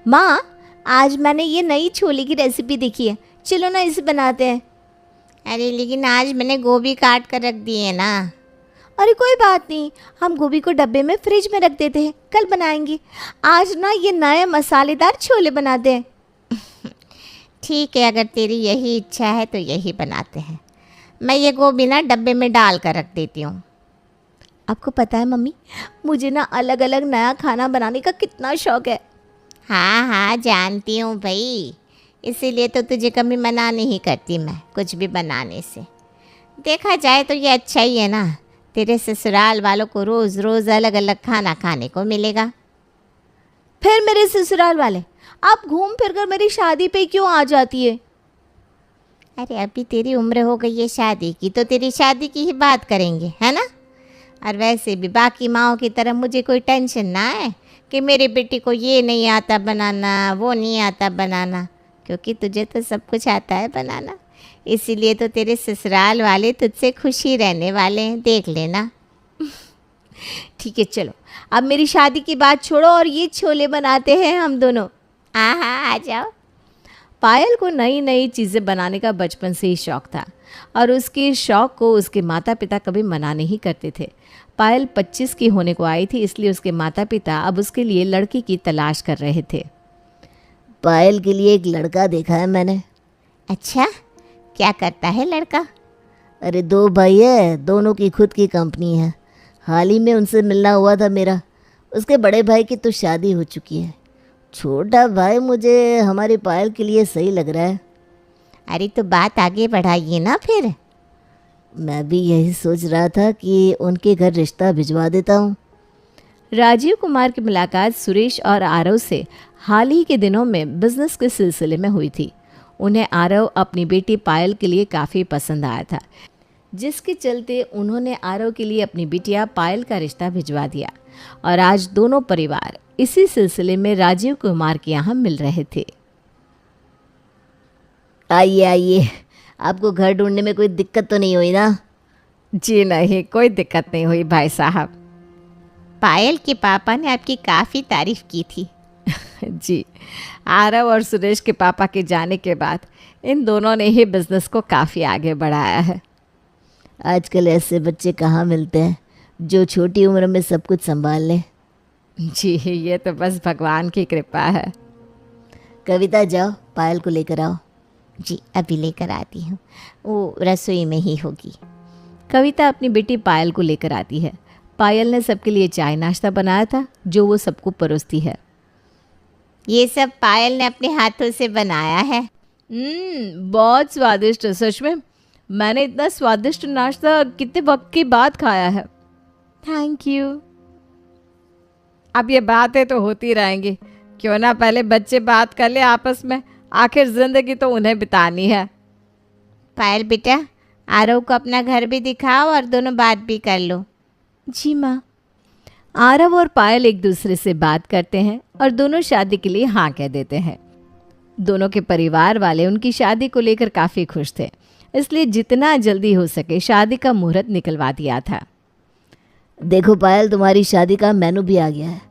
माँ, आज मैंने ये नई छोले की रेसिपी देखी है, चलो ना इसे बनाते हैं। अरे लेकिन आज मैंने गोभी काट कर रख दी है ना। अरे कोई बात नहीं, हम गोभी को डब्बे में फ्रिज में रख देते हैं, कल बनाएंगे। आज ना ये नए मसालेदार छोले बनाते हैं। ठीक है, अगर तेरी यही इच्छा है तो यही बनाते हैं। मैं ये गोभी ना डब्बे में डाल कर रख देती हूँ। आपको पता है मम्मी, मुझे ना अलग अलग नया खाना बनाने का कितना शौक है। हाँ हाँ जानती हूँ भाई, इसीलिए तो तुझे कभी मना नहीं करती मैं कुछ भी बनाने से। देखा जाए तो ये अच्छा ही है ना, तेरे ससुराल वालों को रोज़ रोज़ अलग अलग खाना खाने को मिलेगा। फिर मेरे ससुराल वाले, आप घूम फिर कर मेरी शादी पे क्यों आ जाती है? अरे अभी तेरी उम्र हो गई है शादी की, तो तेरी शादी की ही बात करेंगे, है ना। और वैसे भी बाकी माँओं की तरह मुझे कोई टेंशन ना है कि मेरी बेटी को ये नहीं आता बनाना, वो नहीं आता बनाना, क्योंकि तुझे तो सब कुछ आता है बनाना। इसीलिए तो तेरे ससुराल वाले तुझसे खुश ही रहने वाले हैं, देख लेना। ठीक है चलो, अब मेरी शादी की बात छोड़ो और ये छोले बनाते हैं हम दोनों। हाँ हाँ आ जाओ। पायल को नई नई चीज़ें बनाने का बचपन से ही शौक़ था और उसके इस शौक़ को उसके माता पिता कभी मना नहीं करते थे। पायल 25 की होने को आई थी, इसलिए उसके माता पिता अब उसके लिए लड़की की तलाश कर रहे थे। पायल के लिए एक लड़का देखा है मैंने। अच्छा, क्या करता है लड़का? अरे 2 भाई है, दोनों की खुद की कंपनी है। हाल ही में उनसे मिलना हुआ था मेरा। उसके बड़े भाई की तो शादी हो चुकी है। छोटा भाई मुझे हमारी पायल के लिए सही लग रहा है। अरे तो बात आगे बढ़ाइए ना फिर। मैं भी यही सोच रहा था कि उनके घर रिश्ता भिजवा देता हूँ। राजीव कुमार की मुलाकात सुरेश और आरव से हाल ही के दिनों में बिजनेस के सिलसिले में हुई थी। उन्हें आरव अपनी बेटी पायल के लिए काफ़ी पसंद आया था, जिसके चलते उन्होंने आरव के लिए अपनी बिटिया पायल का रिश्ता भिजवा दिया और आज दोनों परिवार इसी सिलसिले में राजीव कुमार के यहाँ मिल रहे थे। आइए आइए, आपको घर ढूंढने में कोई दिक्कत तो नहीं हुई ना? जी नहीं, कोई दिक्कत नहीं हुई भाई साहब। पायल के पापा ने आपकी काफ़ी तारीफ़ की थी। जी, आरव और सुरेश के पापा के जाने के बाद इन दोनों ने ही बिज़नेस को काफ़ी आगे बढ़ाया है। आजकल ऐसे बच्चे कहाँ मिलते हैं जो छोटी उम्र में सब कुछ संभाल लें। जी, ये तो बस भगवान की कृपा है। कविता जाओ, पायल को लेकर आओ। जी अभी लेकर आती हूँ, वो रसोई में ही होगी। कविता अपनी बेटी पायल को लेकर आती है। पायल ने सबके लिए चाय नाश्ता बनाया था जो वो सबको परोसती है। ये सब पायल ने अपने हाथों से बनाया है। बहुत स्वादिष्ट है सच में। मैंने इतना स्वादिष्ट नाश्ता कितने वक्त के बाद खाया है। Thank you. अब ये बातें तो होती रहेंगी, क्यों ना पहले बच्चे बात कर ले आपस में, आखिर जिंदगी तो उन्हें बितानी है। पायल बेटा, आरव को अपना घर भी दिखाओ और दोनों बात भी कर लो। जी माँ। आरव और पायल एक दूसरे से बात करते हैं और दोनों शादी के लिए हाँ कह देते हैं। दोनों के परिवार वाले उनकी शादी को लेकर काफ़ी खुश थे, इसलिए जितना जल्दी हो सके शादी का मुहूर्त निकलवा दिया था। देखो पायल, तुम्हारी शादी का मेनू भी आ गया है।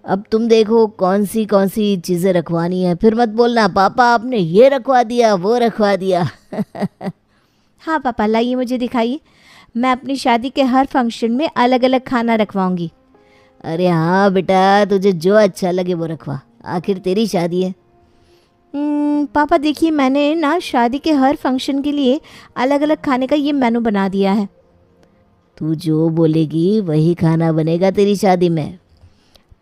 अब तुम देखो कौन सी चीज़ें रखवानी है, फिर मत बोलना पापा आपने ये रखवा दिया वो रखवा दिया। हाँ पापा, लाइए मुझे दिखाइए। मैं अपनी शादी के हर फंक्शन में अलग अलग खाना रखवाऊंगी। अरे हाँ बेटा, तुझे जो अच्छा लगे वो रखवा, आखिर तेरी शादी है। पापा देखिए, मैंने ना शादी के हर फंक्शन के लिए अलग अलग खाने का ये मेनू बना दिया है। तू जो बोलेगी वही खाना बनेगा तेरी शादी में।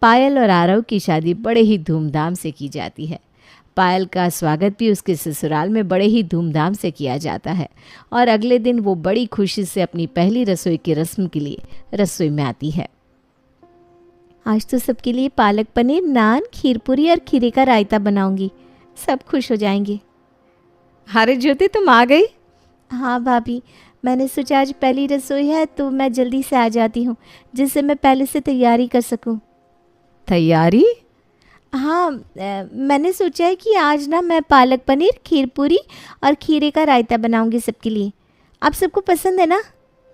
पायल और आरव की शादी बड़े ही धूमधाम से की जाती है। पायल का स्वागत भी उसके ससुराल में बड़े ही धूमधाम से किया जाता है और अगले दिन वो बड़ी खुशी से अपनी पहली रसोई की रस्म के लिए रसोई में आती है। आज तो सबके लिए पालक पनीर, नान, खीर पूरी और खीरे का रायता बनाऊंगी, सब खुश हो जाएंगे। अरे ज्योति, तुम आ गई? हाँ भाभी, मैंने सोचा आज पहली रसोई है तो मैं जल्दी से आ जाती हूँ, जिससे मैं पहले से तैयारी कर सकूँ। तैयारी? हाँ, मैंने सोचा है कि आज ना मैं पालक पनीर, खीर पूरी और खीरे का रायता बनाऊंगी सबके लिए। आप सबको पसंद है ना?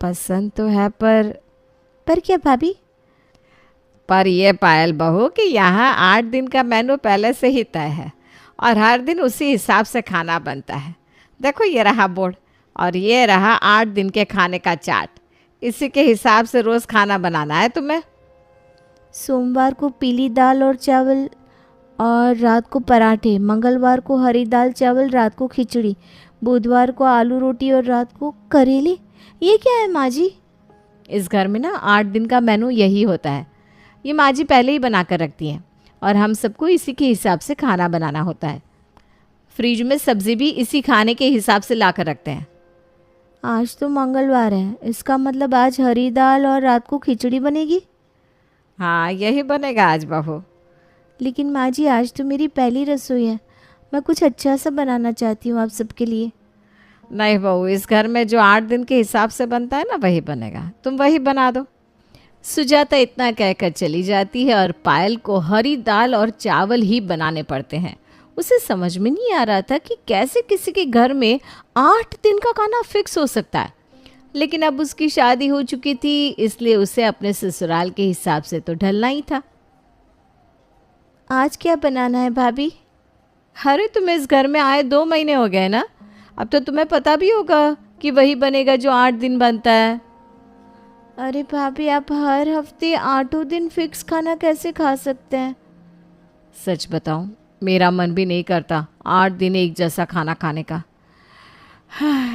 पसंद तो है, पर क्या भाभी? पर ये पायल बहू कि यहाँ 8 दिन का मेनू पहले से ही तय है और हर दिन उसी हिसाब से खाना बनता है। देखो ये रहा बोर्ड और ये रहा 8 दिन के खाने का चार्ट। इसी के हिसाब से रोज़ खाना बनाना है तुम्हें। सोमवार को पीली दाल और चावल और रात को पराठे, मंगलवार को हरी दाल चावल, रात को खिचड़ी, बुधवार को आलू रोटी और रात को करेले। ये क्या है माँ जी? इस घर में ना 8 दिन का मेनू यही होता है। ये माँ जी पहले ही बना कर रखती हैं और हम सबको इसी के हिसाब से खाना बनाना होता है। फ्रिज में सब्ज़ी भी इसी खाने के हिसाब से ला कर रखते हैं। आज तो मंगलवार है, इसका मतलब आज हरी दाल और रात को खिचड़ी बनेगी। हाँ यही बनेगा आज बहू। लेकिन माँ जी आज तो मेरी पहली रसोई है, मैं कुछ अच्छा सा बनाना चाहती हूँ आप सबके लिए। नहीं बहू, इस घर में जो 8 दिन के हिसाब से बनता है ना वही बनेगा, तुम वही बना दो। सुजाता इतना कहकर चली जाती है और पायल को हरी दाल और चावल ही बनाने पड़ते हैं। उसे समझ में नहीं आ रहा था कि कैसे किसी के घर में 8 दिन का खाना फिक्स हो सकता है। लेकिन अब उसकी शादी हो चुकी थी, इसलिए उसे अपने ससुराल के हिसाब से तो ढलना ही था। आज क्या बनाना है भाभी? अरे तुम्हें इस घर में आए 2 महीने हो गए ना, अब तो तुम्हें पता भी होगा कि वही बनेगा जो 8 दिन बनता है। अरे भाभी, आप हर हफ्ते 8 दिन फिक्स खाना कैसे खा सकते हैं? सच बताऊं, मेरा मन भी नहीं करता 8 दिन एक जैसा खाना खाने का।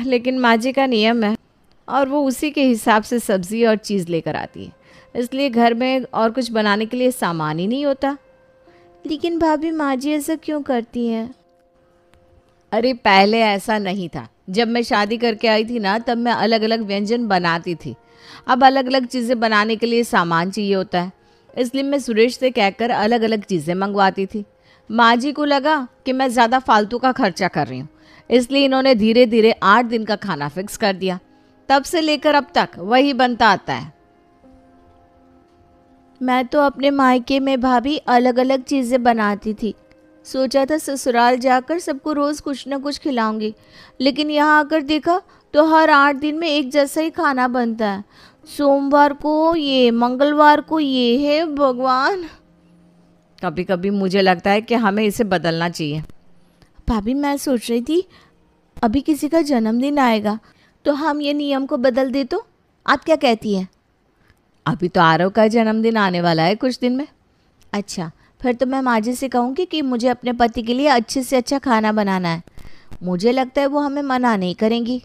लेकिन माँ जी का नियम है और वो उसी के हिसाब से सब्ज़ी और चीज़ लेकर आती है, इसलिए घर में और कुछ बनाने के लिए सामान ही नहीं होता। लेकिन भाभी, माँ जी ऐसा क्यों करती हैं? अरे पहले ऐसा नहीं था। जब मैं शादी करके आई थी ना, तब मैं अलग अलग व्यंजन बनाती थी। अब अलग अलग चीज़ें बनाने के लिए सामान चाहिए होता है, इसलिए मैं सुरेश से कहकर अलग अलग चीज़ें मंगवाती थी। माँ जी को लगा कि मैं ज़्यादा फालतू का खर्चा कर रही हूँ, इसलिए इन्होंने धीरे धीरे 8 दिन का खाना फिक्स कर दिया। तब से लेकर अब तक वही बनता आता है। मैं तो अपने मायके में भाभी अलग अलग चीज़ें बनाती थी। सोचा था ससुराल जाकर सबको रोज़ कुछ ना कुछ खिलाऊंगी, लेकिन यहाँ आकर देखा तो हर 8 दिन में एक जैसा ही खाना बनता है। सोमवार को ये, मंगलवार को ये है। भगवान, कभी कभी मुझे लगता है कि हमें इसे बदलना चाहिए। भाभी मैं सोच रही थी अभी किसी का जन्मदिन आएगा तो हम ये नियम को बदल दे तो? आप क्या कहती हैं? अभी तो आरव का जन्मदिन आने वाला है कुछ दिन में। अच्छा, फिर तो मैं माँ जी से कहूँगी कि मुझे अपने पति के लिए अच्छे से अच्छा खाना बनाना है। मुझे लगता है वो हमें मना नहीं करेंगी।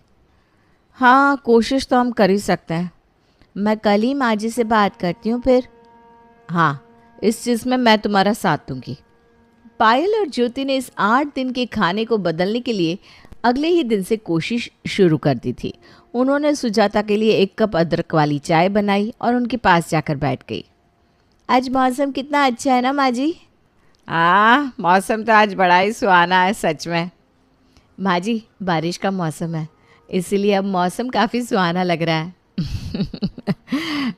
हाँ, कोशिश तो हम कर ही सकते हैं। मैं कल ही माँ जी से बात करती हूँ फिर। हाँ, इस चीज़ में मैं तुम्हारा साथ दूंगी। पायल और ज्योति ने इस 8 दिन के खाने को बदलने के लिए अगले ही दिन से कोशिश शुरू कर दी थी। उन्होंने सुजाता के लिए 1 कप अदरक वाली चाय बनाई और उनके पास जाकर बैठ गई। आज मौसम कितना अच्छा है ना माँ जी? मौसम तो आज बड़ा ही सुहाना है सच में। माँ जी, बारिश का मौसम है, इसीलिए अब मौसम काफ़ी सुहाना लग रहा है।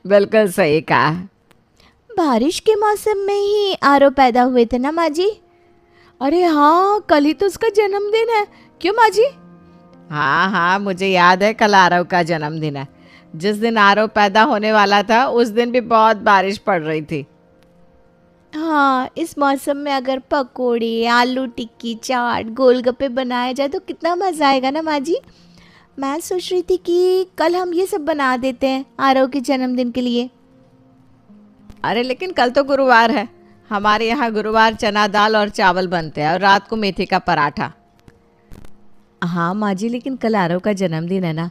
बिल्कुल सही कहा। बारिश के मौसम में ही आरव पैदा हुए थे ना माँ जी? अरे हाँ, कल ही तो उसका जन्मदिन है। क्यों माँ जी? हाँ, मुझे याद है कल आरव का जन्मदिन है। जिस दिन आरव पैदा होने वाला था उस दिन भी बहुत बारिश पड़ रही थी। हाँ, इस मौसम में अगर पकोड़े, आलू टिक्की, चाट, गोलगप्पे बनाए जाए तो कितना मज़ा आएगा ना माँ जी। मैं सोच रही थी कि कल हम ये सब बना देते हैं आरव के जन्मदिन के लिए। अरे लेकिन कल तो गुरुवार है। हमारे यहाँ गुरुवार चना दाल और चावल बनते हैं और रात को मेथी का पराठा। हाँ माँ जी, लेकिन कल आरव का जन्मदिन है ना,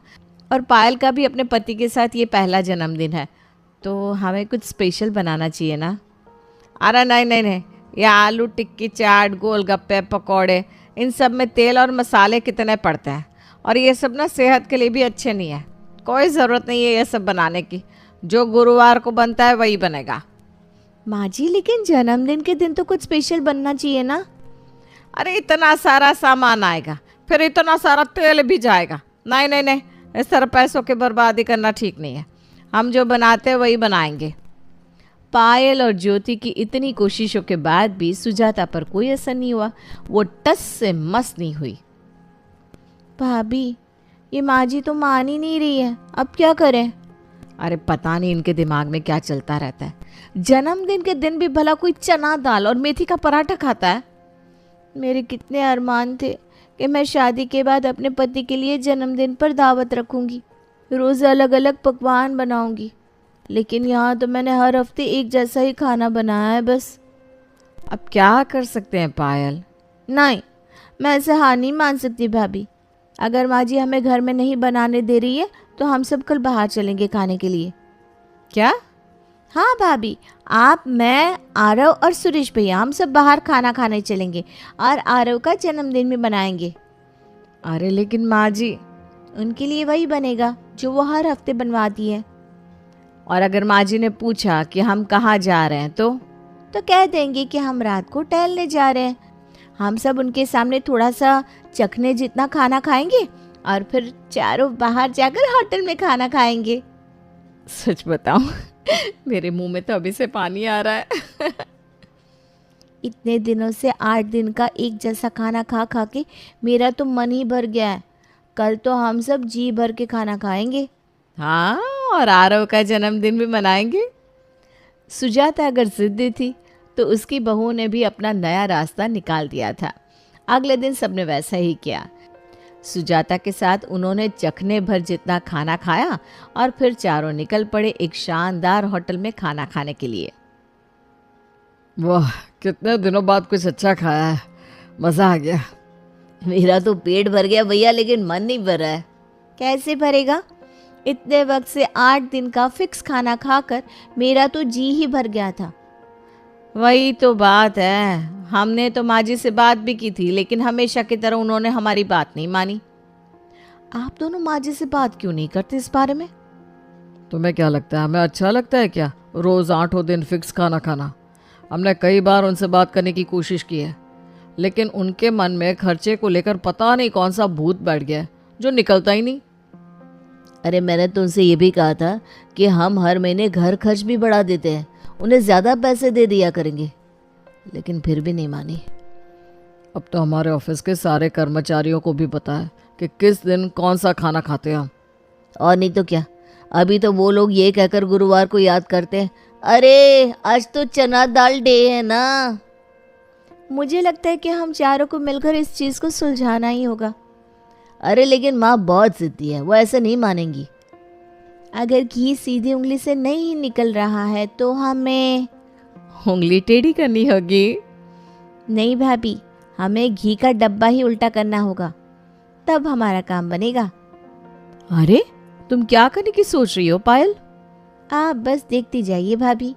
और पायल का भी अपने पति के साथ ये पहला जन्मदिन है, तो हमें कुछ स्पेशल बनाना चाहिए ना। अरे नहीं, ये आलू टिक्की, चाट, गोलगप्पे, पकौड़े, इन सब में तेल और मसाले कितने पड़ते हैं, और ये सब ना सेहत के लिए भी अच्छे नहीं है। कोई ज़रूरत नहीं है ये सब बनाने की। जो गुरुवार को बनता है वही बनेगा। माँ जी, लेकिन जन्मदिन के दिन तो कुछ स्पेशल बनना चाहिए ना। अरे इतना सारा सामान आएगा, फिर इतना सारा तेल भी जाएगा। नहीं, इस तरह पैसों की बर्बादी करना ठीक नहीं है। हम जो बनाते हैं वही बनाएंगे। पायल और ज्योति की इतनी कोशिशों के बाद भी सुजाता पर कोई असर नहीं हुआ। वो टस से मस नहीं हुई। भाभी, ये माँ जी तो मान ही नहीं रही है, अब क्या करें? अरे पता नहीं इनके दिमाग में क्या चलता रहता है, जन्मदिन के दिन भी भला कोई चना दाल और मेथी का पराठा खाता है। मेरे कितने अरमान थे कि मैं शादी के बाद अपने पति के लिए जन्मदिन पर दावत रखूंगी, रोज़ अलग अलग पकवान बनाऊंगी, लेकिन यहाँ तो मैंने हर हफ्ते एक जैसा ही खाना बनाया है बस। अब क्या कर सकते हैं पायल? नहीं, मैं ऐसे हार नहीं मान सकती भाभी। अगर माँ जी हमें घर में नहीं बनाने दे रही है तो हम सब कल बाहर चलेंगे खाने के लिए। क्या? हाँ भाभी, आप, मैं, आरव और सुरेश भैया हम सब बाहर खाना खाने चलेंगे और आरव का जन्मदिन भी मनाएंगे। अरे लेकिन माँ जी, उनके लिए वही बनेगा जो वो हर हफ्ते बनवाती है। और अगर माँ जी ने पूछा कि हम कहाँ जा रहे हैं तो कह देंगे कि हम रात को टहलने जा रहे हैं। हम सब उनके सामने थोड़ा सा चखने जितना खाना खाएंगे और फिर चारों बाहर जाकर होटल में खाना खाएंगे। सच बताऊं मेरे मुंह में तो अभी से पानी आ रहा है। इतने दिनों से 8 दिन का एक जैसा खाना खा खा के मेरा तो मन ही भर गया है। कल तो हम सब जी भर के खाना खाएंगे। हाँ, और आरव का जन्मदिन भी मनाएंगे। सुजाता अगर जिद्दी थी तो उसकी बहू ने भी अपना नया रास्ता निकाल दिया था। अगले दिन सबने वैसा ही किया। सुजाता के साथ उन्होंने चखने भर जितना खाना खाया और फिर चारों निकल पड़े एक शानदार होटल में खाना खाने के लिए। वाह, कितने दिनों बाद कुछ अच्छा खाया है, मज़ा आ गया। मेरा तो पेट भर गया भैया, लेकिन मन नहीं भर रहा है। कैसे भरेगा? इतने वक्त से 8 दिन का फिक्स खाना खाकर मेरा तो जी ही भर गया था। वही तो बात है, हमने तो माँ जी से बात भी की थी, लेकिन हमेशा की तरह उन्होंने हमारी बात नहीं मानी। आप दोनों माँ जी से बात क्यों नहीं करते इस बारे में? तुम्हें क्या लगता है, हमें अच्छा लगता है क्या रोज़ 8 दिन फिक्स खाना खाना? हमने कई बार उनसे बात करने की कोशिश की है, लेकिन उनके मन में खर्चे को लेकर पता नहीं कौन सा भूत बैठ गया है जो निकलता ही नहीं। अरे मैंने तो उनसे ये भी कहा था कि हम हर महीने घर खर्च भी बढ़ा देते हैं, उन्हें ज़्यादा पैसे दे दिया करेंगे, लेकिन फिर भी नहीं मानी। अब तो हमारे ऑफिस के सारे कर्मचारियों को भी पता है कि किस दिन कौन सा खाना खाते हैं हम। और नहीं तो क्या, अभी तो वो लोग ये कहकर गुरुवार को याद करते हैं, अरे आज तो चना दाल डे है ना। मुझे लगता है कि हम चारों को मिलकर इस चीज़ को सुलझाना ही होगा। अरे लेकिन माँ बहुत जिद्दी है, वो ऐसे नहीं मानेंगी। अगर घी सीधी उंगली से नहीं निकल रहा है तो हमें उंगली टेढ़ी करनी होगी। नहीं भाभी, हमें घी का डब्बा ही उल्टा करना होगा, तब हमारा काम बनेगा। अरे तुम क्या करने की सोच रही हो पायल? आप बस देखती जाइए भाभी।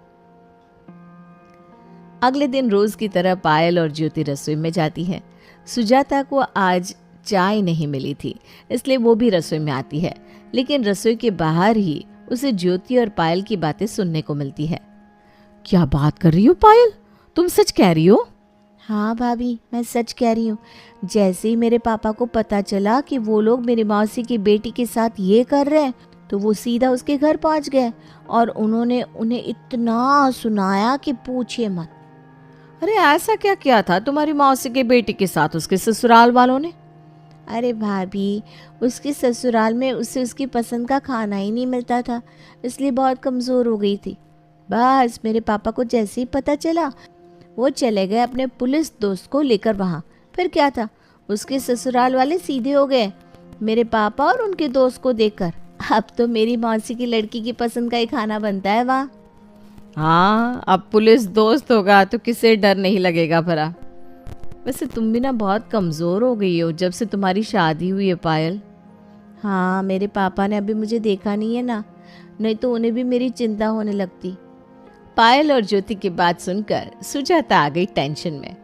अगले दिन रोज की तरह पायल और ज्योति रसोई में जाती है। सुजाता को आज चाय नहीं मिली थी, इसलिए वो भी रसोई में आती है, लेकिन रसोई के बाहर ही उसे ज्योति और पायल की बातें सुनने को मिलती है। क्या बात कर रही हो पायल, तुम सच कह रही हो? हाँ भाभी, मैं सच कह रही हूँ। जैसे ही मेरे पापा को पता चला कि वो लोग मेरी मौसी की बेटी के साथ ये कर रहे हैं, तो वो सीधा उसके घर पहुंच गए और उन्होंने उन्हें इतना सुनाया कि पूछिए मत। अरे ऐसा क्या किया था तुम्हारी मौसी की बेटी के साथ उसके ससुराल वालों ने? अरे भाभी, उसके ससुराल में उसे उसकी पसंद का खाना ही नहीं मिलता था, इसलिए बहुत कमज़ोर हो गई थी। बस मेरे पापा को जैसे ही पता चला, वो चले गए अपने पुलिस दोस्त को लेकर वहाँ। फिर क्या था, उसके ससुराल वाले सीधे हो गए मेरे पापा और उनके दोस्त को देखकर। अब तो मेरी मौसी की लड़की की पसंद का ही खाना बनता है वहाँ। हाँ, अब पुलिस दोस्त होगा तो किसे डर नहीं लगेगा भला। वैसे तुम भी ना बहुत कमज़ोर हो गई हो जब से तुम्हारी शादी हुई है पायल। हाँ, मेरे पापा ने अभी मुझे देखा नहीं है ना, नहीं तो उन्हें भी मेरी चिंता होने लगती। पायल और ज्योति की बात सुनकर सुजाता आ गई टेंशन में।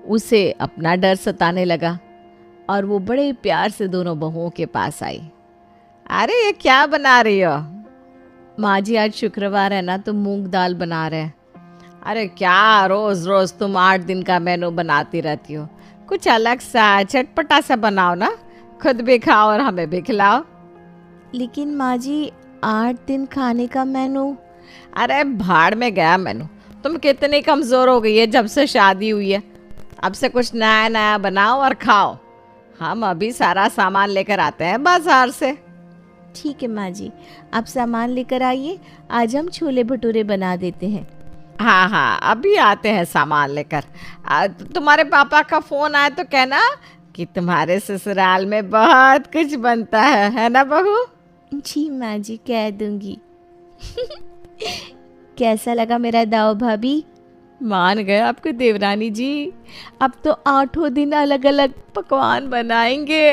उसे अपना डर सताने लगा और वो बड़े प्यार से दोनों बहुओं के पास आई। अरे ये क्या बना रही हो? माँ जी आज शुक्रवार है ना, तो मूंग दाल बना रहे हैं। अरे क्या रोज रोज तुम 8 दिन का मेनू बनाती रहती हो, कुछ अलग सा चटपटा सा बनाओ ना, खुद भी खाओ और हमें भी खिलाओ। लेकिन माँ जी 8 दिन खाने का मेनू? अरे भाड़ में गया मेनू, तुम कितनी कमज़ोर हो गई है जब से शादी हुई है। अब से कुछ नया नया बनाओ और खाओ। हम अभी सारा सामान लेकर आते हैं बाजार से। ठीक है माँ जी, आप सामान लेकर आइए, आज हम छोले भटूरे बना देते हैं। हाँ हाँ, अभी आते हैं सामान लेकर। तुम्हारे पापा का फ़ोन आए तो कहना कि तुम्हारे ससुराल में बहुत कुछ बनता है ना बहू? जी माँ जी, कह दूंगी। कैसा लगा मेरा दाव भाभी? मान गए आपके देवरानी जी, अब तो 8 दिन अलग अलग पकवान बनाएंगे।